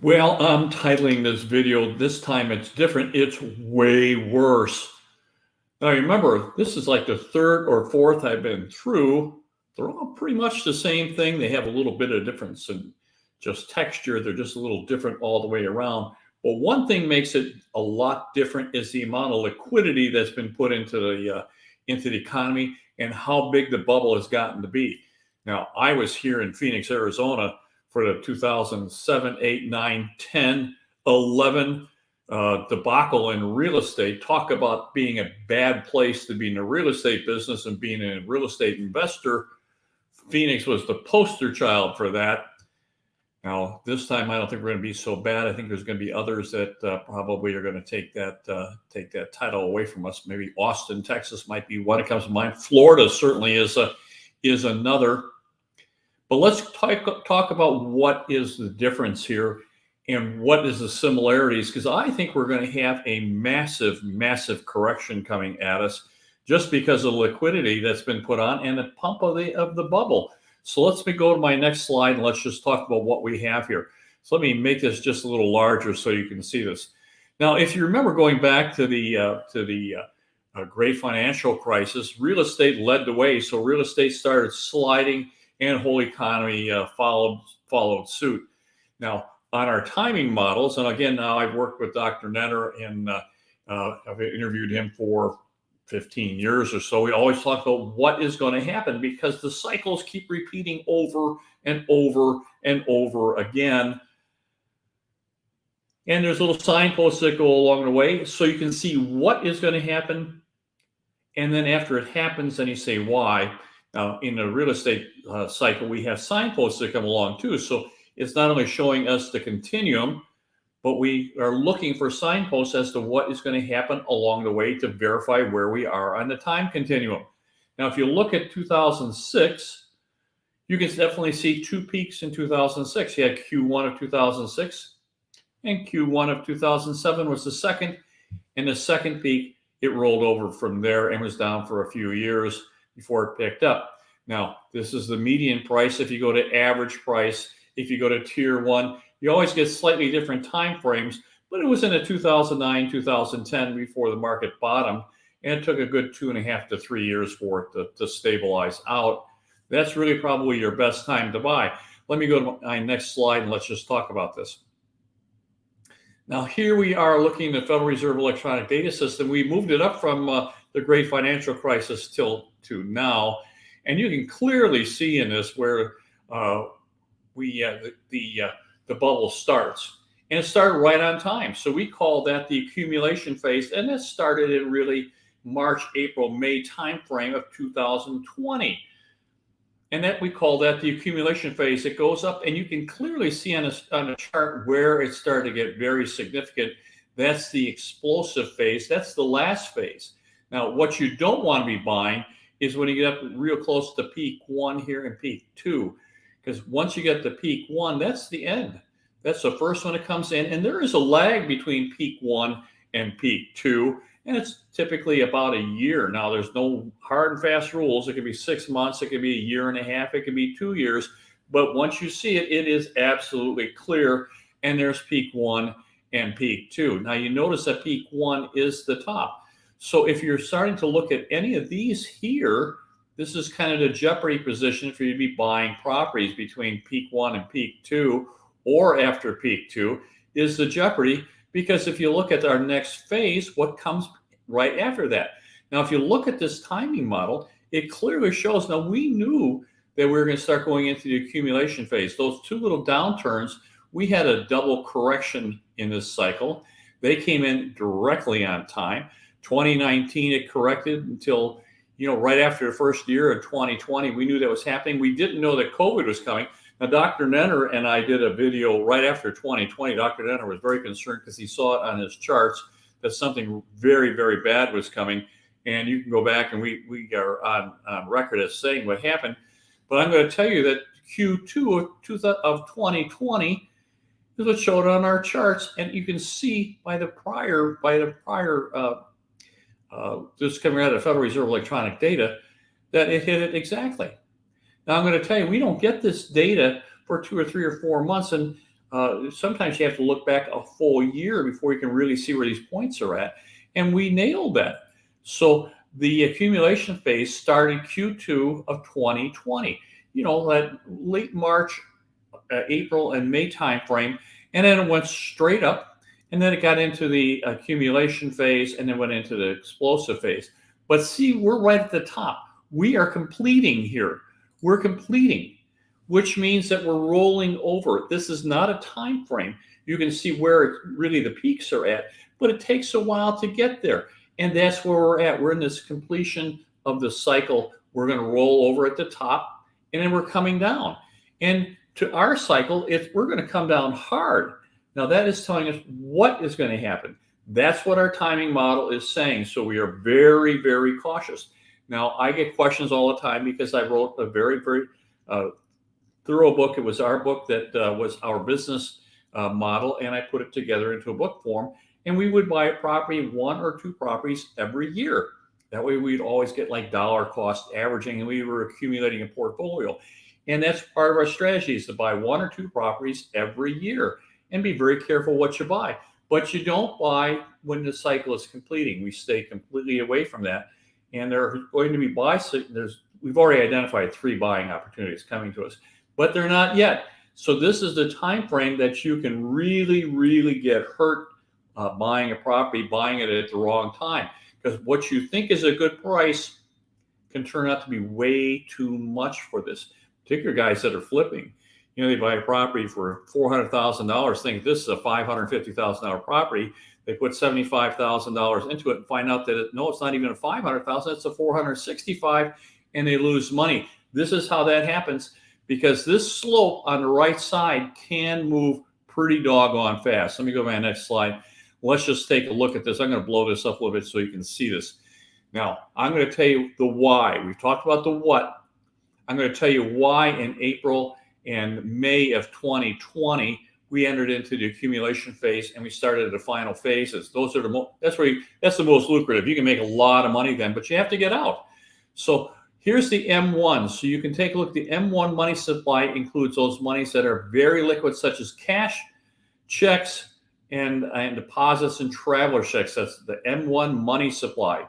Well, I'm titling this video, this time it's different, it's way worse. Now remember, this is like the third or fourth I've been through. They're all pretty much the same thing. They have a little bit of difference in just texture. They're just a little different all the way around. But one thing makes it a lot different is the amount of liquidity that's been put into the economy and how big the bubble has gotten to be. Now, I was here in Phoenix, Arizona for the 2007, 8, 9, 10, 11 debacle in real estate. Talk about being a bad place to be in the real estate business and being a real estate investor. Phoenix was the poster child for that. Now, this time I don't think we're going to be so bad. I think there's going to be others that probably are going to take that title away from us. Maybe Austin, Texas might be one that comes to mind. Florida certainly is another. But let's talk about what is the difference here and what is the similarities, because I think we're going to have a massive, massive correction coming at us just because of the liquidity that's been put on and the pump of the bubble. So let's go to my next slide and let's just talk about what we have here. So let me make this just a little larger so you can see this. Now, if you remember going back to the great financial crisis, real estate led the way. So real estate started sliding and whole economy followed suit. Now, on our timing models, and again, now I've worked with Dr. Nenner and I've interviewed him for 15 years or so. We always talk about what is going to happen because the cycles keep repeating over and over and over again. And there's little signposts that go along the way so you can see what is going to happen. And then after it happens, then you say why. Now, in the real estate cycle, we have signposts that come along too. So it's not only showing us the continuum, but we are looking for signposts as to what is going to happen along the way to verify where we are on the time continuum. Now, if you look at 2006, you can definitely see two peaks in 2006. You had Q1 of 2006 and Q1 of 2007 was the second. And the second peak, it rolled over from there and was down for a few years before it picked up. Now, this is the median price. If you go to average price, if you go to tier one, you always get slightly different time frames, but it was in a 2009, 2010 before the market bottomed, and it took a good 2.5 to 3 years for it to stabilize out. That's really probably your best time to buy. Let me go to my next slide and let's just talk about this. Now, here we are looking at the Federal Reserve Electronic Data System. We moved it up from the great financial crisis to now, and you can clearly see in this where the bubble starts, and it started right on time. So we call that the accumulation phase, and it started in really March, April, May timeframe of 2020, and that we call that the accumulation phase. It goes up, and you can clearly see on a chart where it started to get very significant. That's the explosive phase. That's the last phase. Now, what you don't want to be buying is when you get up real close to peak one here and peak two. Because once you get to peak one, that's the end. That's the first one that comes in. And there is a lag between peak one and peak two. And it's typically about a year. Now, there's no hard and fast rules. It could be 6 months. It could be a year and a half. It could be 2 years. But once you see it, it is absolutely clear. And there's peak one and peak two. Now, you notice that peak one is the top. So if you're starting to look at any of these here, this is kind of the jeopardy position for you to be buying properties between peak one and peak two, or after peak two is the jeopardy, because if you look at our next phase, what comes right after that? Now, if you look at this timing model, it clearly shows, now we knew that we were going to start going into the accumulation phase. Those two little downturns, we had a double correction in this cycle. They came in directly on time. 2019, it corrected until right after the first year of 2020, we knew that was happening. We didn't know that COVID was coming. Now, Dr. Nenner and I did a video right after 2020. Dr. Nenner was very concerned because he saw it on his charts that something very, very bad was coming. And you can go back and we are on record as saying what happened. But I'm going to tell you that Q2 of 2020 is what showed on our charts. And you can see by the prior this coming out of the Federal Reserve electronic data, that it hit it exactly. Now, I'm going to tell you, we don't get this data for 2 or 3 or 4 months. And sometimes you have to look back a full year before you can really see where these points are at. And we nailed that. So the accumulation phase started Q2 of 2020, that late March, April, and May timeframe. And then it went straight up. And then it got into the accumulation phase and then went into the explosive phase. But see, we're right at the top. We are completing here. We're completing, which means that we're rolling over. This is not a time frame. You can see where really the peaks are at, but it takes a while to get there. And that's where we're at. We're in this completion of the cycle. We're going to roll over at the top, and then we're coming down. And to our cycle, we're going to come down hard. Now, that is telling us what is going to happen. That's what our timing model is saying. So we are very, very cautious. Now, I get questions all the time because I wrote a very, very thorough book. It was our book that was our business model, and I put it together into a book form. And we would buy a property, 1 or 2 properties every year. That way we'd always get like dollar cost averaging, and we were accumulating a portfolio. And that's part of our strategy, is to buy 1 or 2 properties every year and be very careful what you buy. But you don't buy when the cycle is completing. We stay completely away from that. And there are going to be we've already identified 3 buying opportunities coming to us, but they're not yet. So this is the time frame that you can really, really get hurt buying a property, buying it at the wrong time. Because what you think is a good price can turn out to be way too much for this. Particular guys that are flipping. They buy a property for $400,000, think this is a $550,000 property. They put $75,000 into it and find out that it's not even a $500,000, it's a $465,000, and they lose money. This is how that happens, because this slope on the right side can move pretty doggone fast. Let me go to my next slide. Let's just take a look at this. I'm going to blow this up a little bit so you can see this. Now, I'm going to tell you the why. We've talked about the what. I'm going to tell you why in April and May of 2020 we entered into the accumulation phase and we started the final phases. Those are that's the most lucrative. You can make a lot of money then, but you have to get out. So here's the M1. So you can take a look. The M1 money supply includes those monies that are very liquid, such as cash, checks, and deposits and traveler checks. That's the M1 money supply.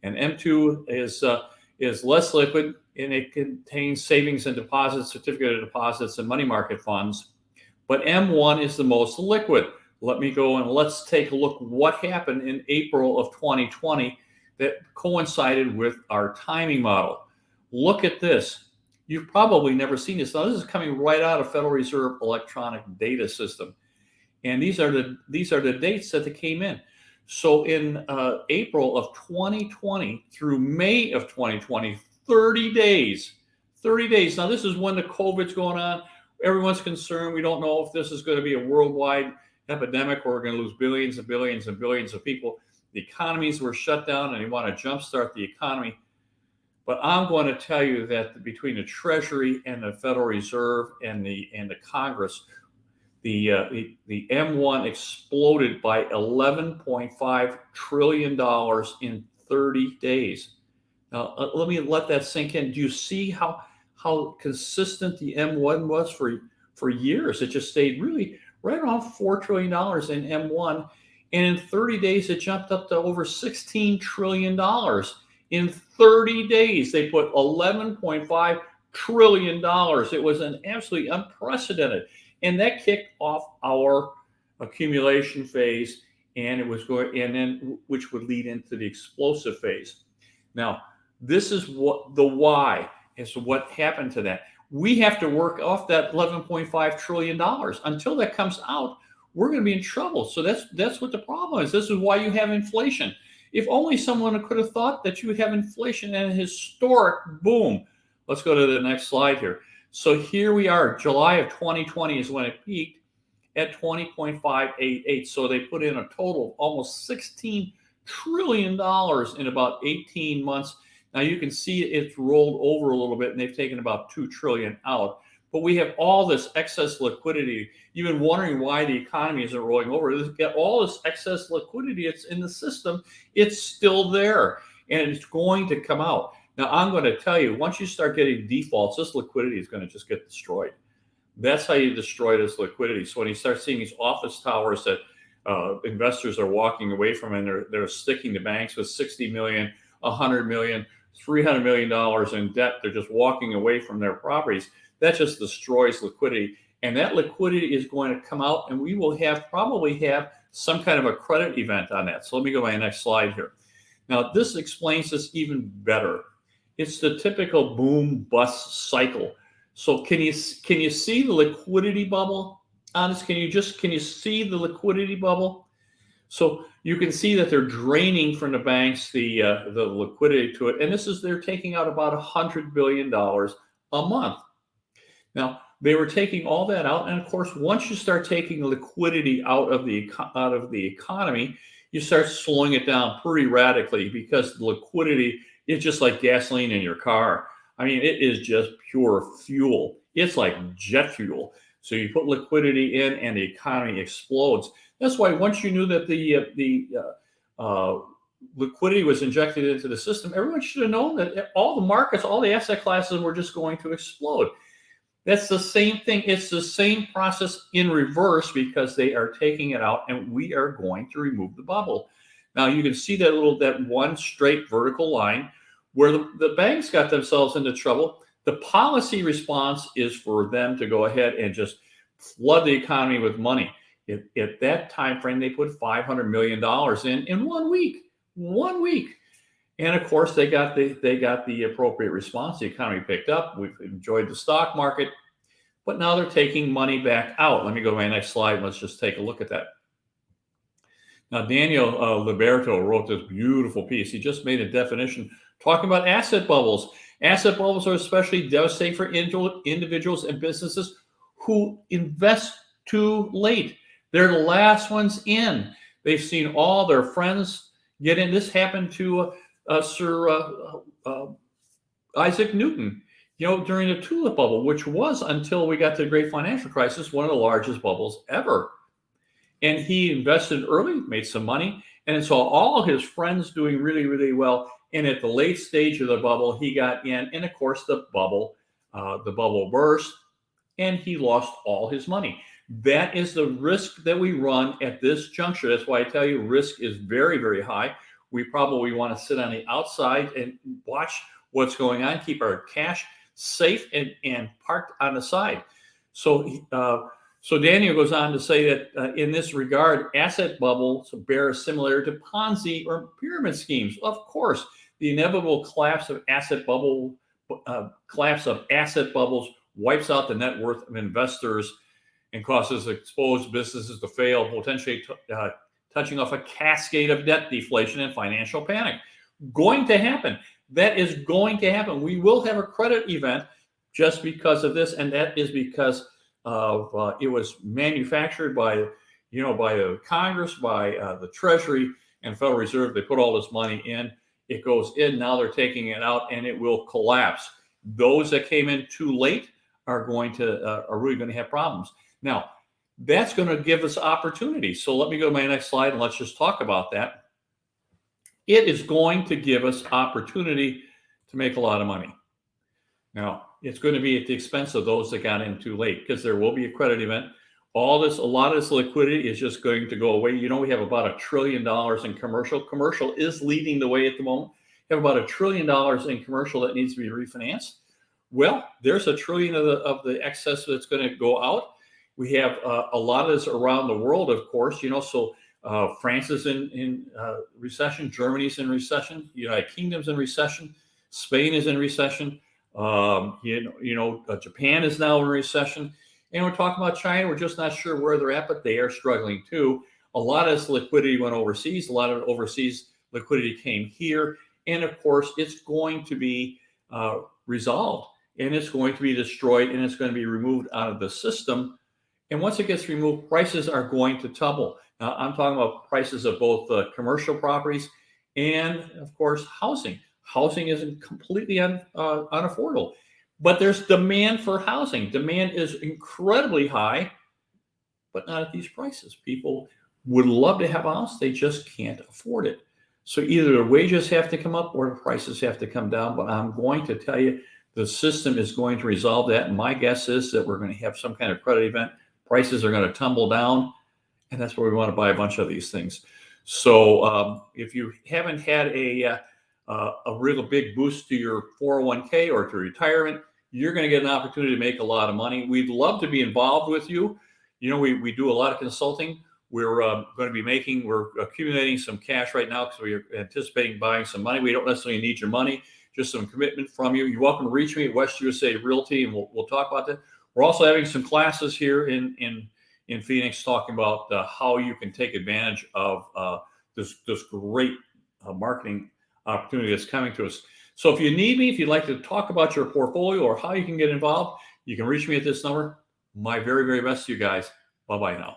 And M2 is less liquid, and it contains savings and deposits, certificate of deposits, and money market funds. But M1 is the most liquid. Let me go and let's take a look what happened in April of 2020 that coincided with our timing model. Look at this. You've probably never seen this. Now, this is coming right out of Federal Reserve electronic data system. And these are the dates that they came in. So in April of 2020 through May of 2020, 30 days. 30 days. Now, this is when the COVID's going on. Everyone's concerned. We don't know if this is going to be a worldwide epidemic or we're going to lose billions and billions and billions of people. The economies were shut down and they want to jumpstart the economy. But I'm going to tell you that between the Treasury and the Federal Reserve and the Congress, the M1 exploded by $11.5 trillion in 30 days. Now, let me let that sink in. Do you see how consistent the M1 was for years? It just stayed really right around $4 trillion in M1. And in 30 days, it jumped up to over $16 trillion. In 30 days, they put $11.5 trillion. It was an absolutely unprecedented. And that kicked off our accumulation phase, and it was going, and then which would lead into the explosive phase. Now, this is what the why is. What happened to that? We have to work off that $11.5 trillion. Until that comes out, we're going to be in trouble. So that's what the problem is. This is why you have inflation. If only someone could have thought that you would have inflation and a historic boom. Let's go to the next slide here. So here we are. July of 2020 is when it peaked at 20.588. So they put in a total of almost $16 trillion in about 18 months. Now you can see it's rolled over a little bit, and they've taken about $2 trillion out. But we have all this excess liquidity. You've been wondering why the economy isn't rolling over. Get all this excess liquidity. It's in the system. It's still there, and it's going to come out. Now, I'm going to tell you, once you start getting defaults, this liquidity is going to just get destroyed. That's how you destroy this liquidity. So when you start seeing these office towers that investors are walking away from, and they're sticking to banks with 60 million, 100 million, $300 million in debt, they're just walking away from their properties. That just destroys liquidity. And that liquidity is going to come out, and we will probably have some kind of a credit event on that. So let me go to my next slide here. Now, this explains this even better. It's the typical boom bust cycle. So can you see the liquidity bubble on this? Can you see the liquidity bubble? So you can see that they're draining from the banks the liquidity to it, and they're taking out about $100 billion a month. Now, they were taking all that out, and of course, once you start taking liquidity out of the economy, you start slowing it down pretty radically, because the liquidity is just like gasoline in your car. I mean, it is just pure fuel. It's like jet fuel. So you put liquidity in, and the economy explodes. That's why once you knew that the liquidity was injected into the system, everyone should have known that all the markets, all the asset classes were just going to explode. That's the same thing. It's the same process in reverse, because they are taking it out, and we are going to remove the bubble. Now you can see that one straight vertical line where the banks got themselves into trouble. The policy response is for them to go ahead and just flood the economy with money. At that time frame, they put $500 million in 1 week. 1 week. And of course, they got the appropriate response. The economy picked up. We've enjoyed the stock market, but now they're taking money back out. Let me go to my next slide. Let's just take a look at that. Now, Daniel Liberto wrote this beautiful piece. He just made a definition talking about asset bubbles. Asset bubbles are especially devastating for individuals and businesses who invest too late. They're the last ones in. They've seen all their friends get in. This happened to Sir Isaac Newton, during the tulip bubble, which was, until we got to the great financial crisis, one of the largest bubbles ever. And he invested early, made some money, and saw all his friends doing really, really well. And at the late stage of the bubble, he got in, and of course, the bubble burst, and he lost all his money. That is the risk that we run at this juncture. That's why I tell you, risk is very, very high. We probably want to sit on the outside and watch what's going on, keep our cash safe and parked on the side. So Daniel goes on to say that in this regard, asset bubbles bear a similarity to Ponzi or pyramid schemes. Of course, the inevitable collapse of asset bubbles wipes out the net worth of investors and causes exposed businesses to fail, potentially touching off a cascade of debt deflation and financial panic. Going to happen. That is going to happen. We will have a credit event just because of this, and that is because of it was manufactured by the Congress, by the Treasury and Federal Reserve. They put all this money in. It goes in. Now they're taking it out, and it will collapse. Those that came in too late are really going to have problems. Now, that's going to give us opportunities. So let me go to my next slide, and let's just talk about that. It is going to give us opportunity to make a lot of money. Now, it's going to be at the expense of those that got in too late, because there will be a credit event. A lot of this liquidity is just going to go away. We have about $1 trillion in commercial. Commercial is leading the way at the moment. We have about $1 trillion in commercial that needs to be refinanced. Well, there's $1 trillion of the excess that's going to go out. We have a lot of this around the world, of course. So France is in recession. Germany's in recession. United Kingdom's in recession. Spain is in recession. Japan is now in recession. And we're talking about China. We're just not sure where they're at, but they are struggling too. A lot of this liquidity went overseas. A lot of overseas liquidity came here. And of course, it's going to be resolved, and it's going to be destroyed, and it's going to be removed out of the system. And once it gets removed, prices are going to tumble. Now, I'm talking about prices of both commercial properties and, of course, housing. Housing isn't completely unaffordable, but there's demand for housing. Demand is incredibly high, but not at these prices. People would love to have a house. They just can't afford it. So either the wages have to come up or the prices have to come down. But I'm going to tell you, The system is going to resolve that. And my guess is that we're going to have some kind of credit event. Prices are going to tumble down. And that's where we want to buy a bunch of these things. So if you haven't had a real big boost to your 401k or to retirement, you're going to get an opportunity to make a lot of money. We'd love to be involved with you. You know, we do a lot of consulting. We're we're accumulating some cash right now because we're anticipating buying some money. We don't necessarily need your money, just some commitment from you. You're welcome to reach me at West USA Realty, and we'll talk about that. We're also having some classes here in Phoenix talking about how you can take advantage of this great marketing opportunity that's coming to us. So if you need me, if you'd like to talk about your portfolio or how you can get involved, you can reach me at this number. My very, very best to you guys. Bye-bye now.